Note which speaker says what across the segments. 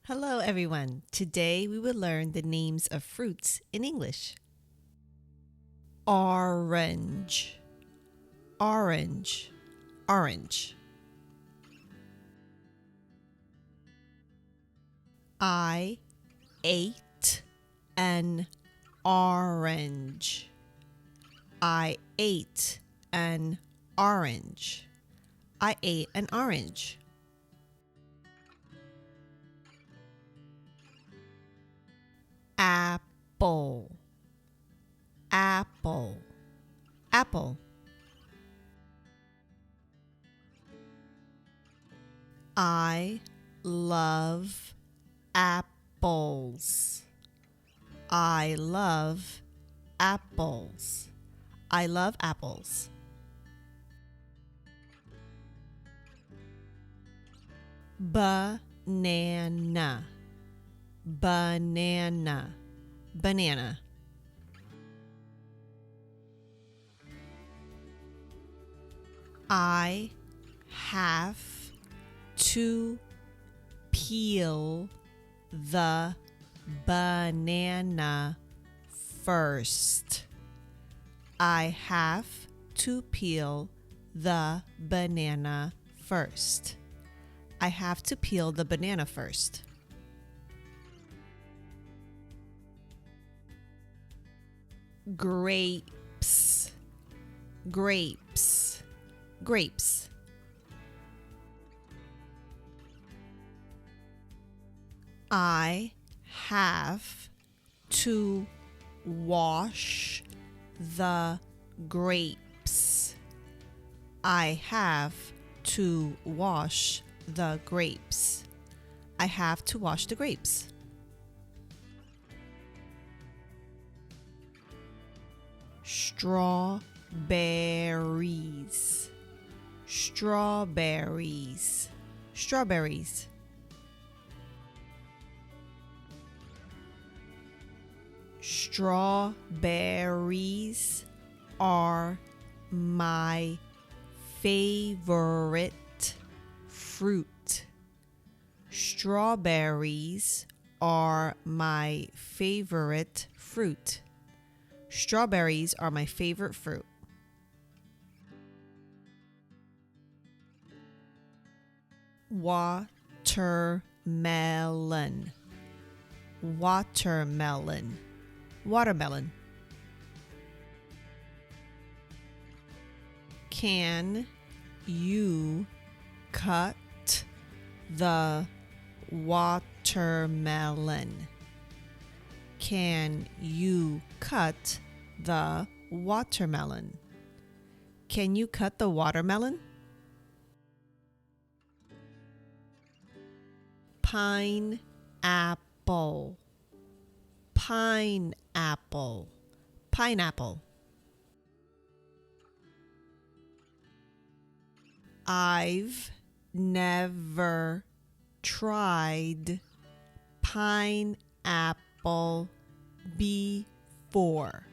Speaker 1: Hello, everyone. Today we will learn the names of fruits in English. Orange, orange, orange. I ate an orange. I ate an orange. I ate an orange. Apple, apple, apple. I love apples. I love apples. I love apples. Banana, banana, banana. I have to peel the banana first. I have to peel the banana first. I have to peel the banana first. Grapes, grapes, grapes. I have to wash the grapes. I have to wash the grapes. I have to wash the grapes. Strawberries, strawberries, strawberries. Strawberries are my favorite fruit. Strawberries are my favorite fruit. Strawberries are my favorite fruit. Watermelon, watermelon, watermelon. Can you cut the watermelon? Can you cut the watermelon? Can you cut the watermelon? Pineapple, pineapple, pineapple. I've never tried pineapple before.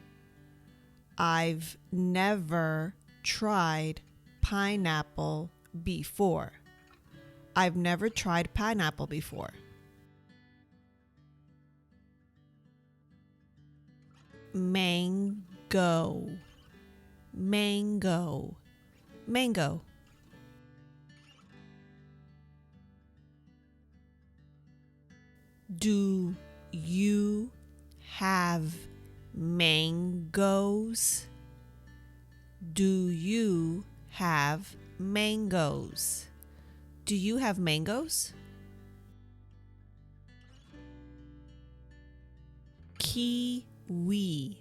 Speaker 1: I've never tried pineapple before. I've never tried pineapple before. Mango, mango, mango. Do you have mangoes? Do you have mangoes? Do you have mangoes? Kiwi,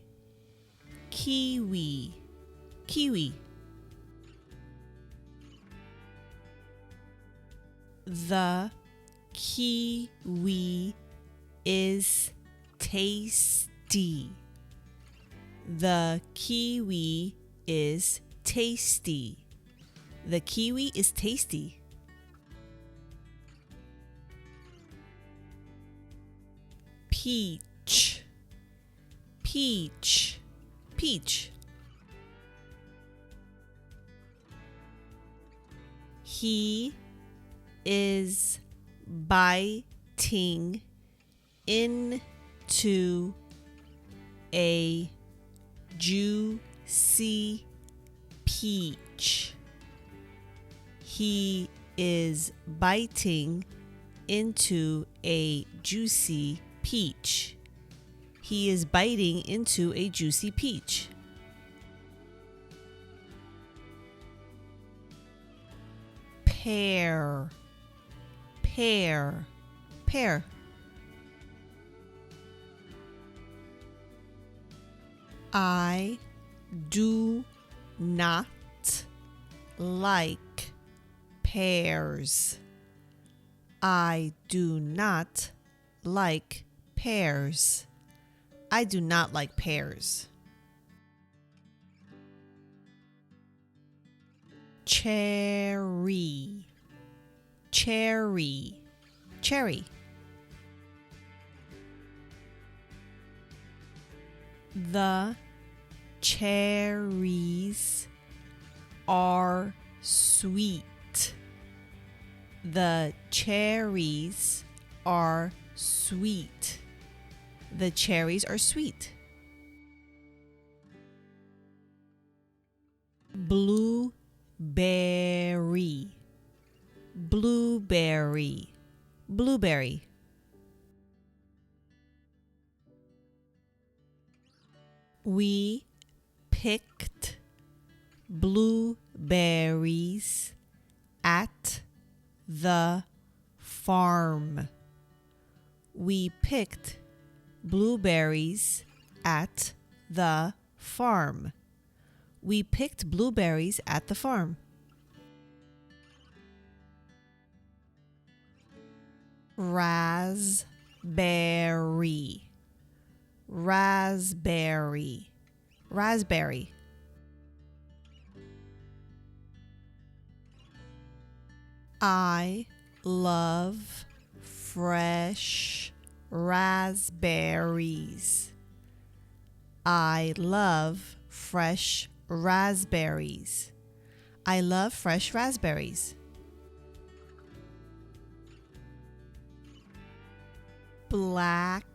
Speaker 1: kiwi, kiwi. The kiwi is tasty. The kiwi is tasty. The kiwi is tasty. Peach, peach, peach. He is biting biting into a juicy peach. He is biting into a juicy peach. He is biting into a juicy peach. Pear, pear, pear. I do not like pears. I do not like pears. I do not like pears. Cherry, cherry, cherry. The cherries are sweet. The cherries are sweet. The cherries are sweet. Blueberry, blueberry, blueberry. We picked blueberries at the farm. We picked blueberries at the farm. We picked blueberries at the farm. Raspberry, raspberry, raspberry. I love fresh raspberries. I love fresh raspberries. I love fresh raspberries. Blackberry,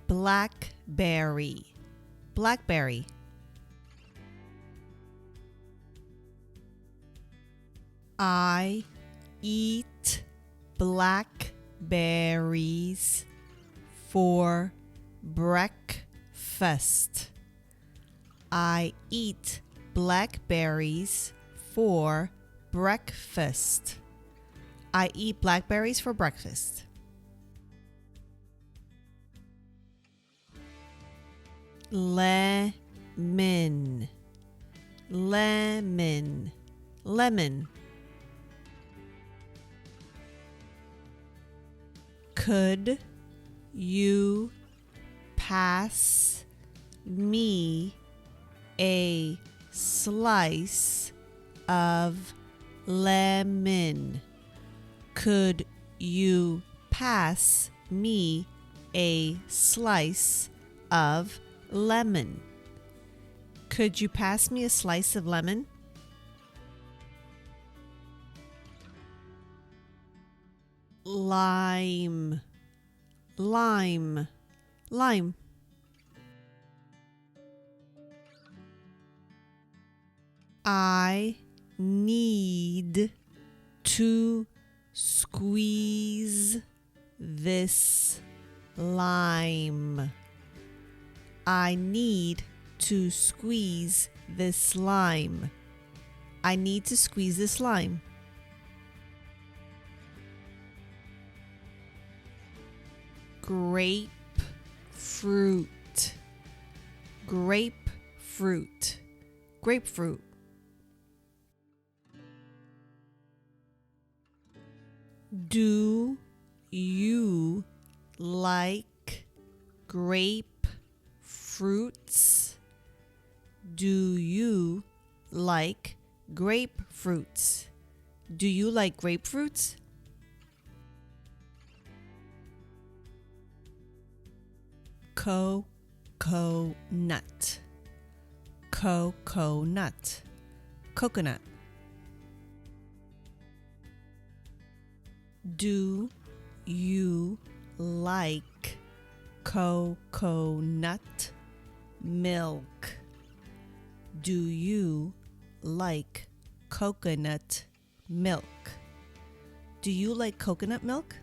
Speaker 1: blackberry, blackberry. I eat blackberries for breakfast. I eat blackberries for breakfast. I eat blackberries for breakfast. Lemon, lemon, lemon. Could you pass me a slice of lemon? Could you pass me a slice of lemon? Could you pass me a slice of lemon? Lime, lime, lime. I need to squeeze this lime. I need to squeeze this lime. I need to squeeze this lime. Grapefruit, grapefruit, grapefruit. Do you like grapefruits? Do you like grapefruits? Do you like grapefruits? Coconut, coconut, coconut. Do you like coconut milk? Do you like coconut milk? Do you like coconut milk?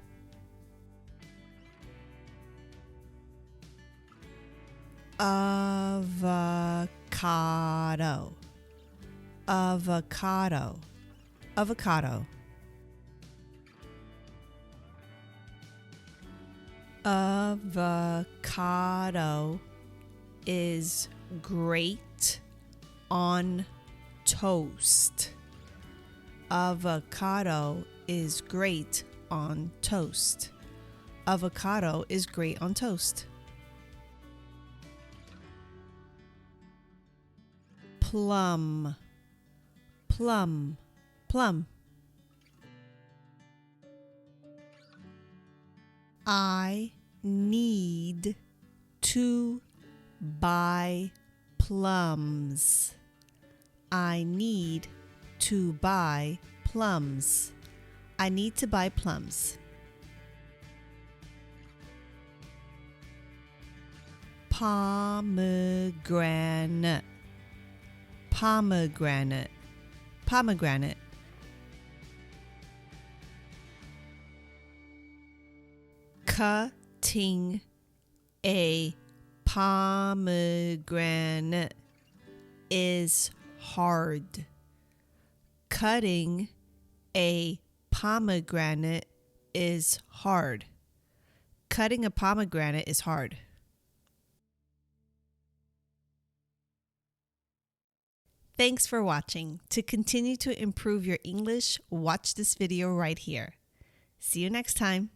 Speaker 1: Avocado. Avocado. Avocado. Avocado is great on toast. Avocado is great on toast. Avocado is great on toast. Plum. Plum. Plum. I need to buy plums. I need to buy plums. I need to buy plums. Pomegranate. Pomegranate. Pomegranate. Cutting a pomegranate is hard. Cutting a pomegranate is hard. Cutting a pomegranate is hard. Thanks for watching. To continue to improve your English, watch this video right here. See you next time.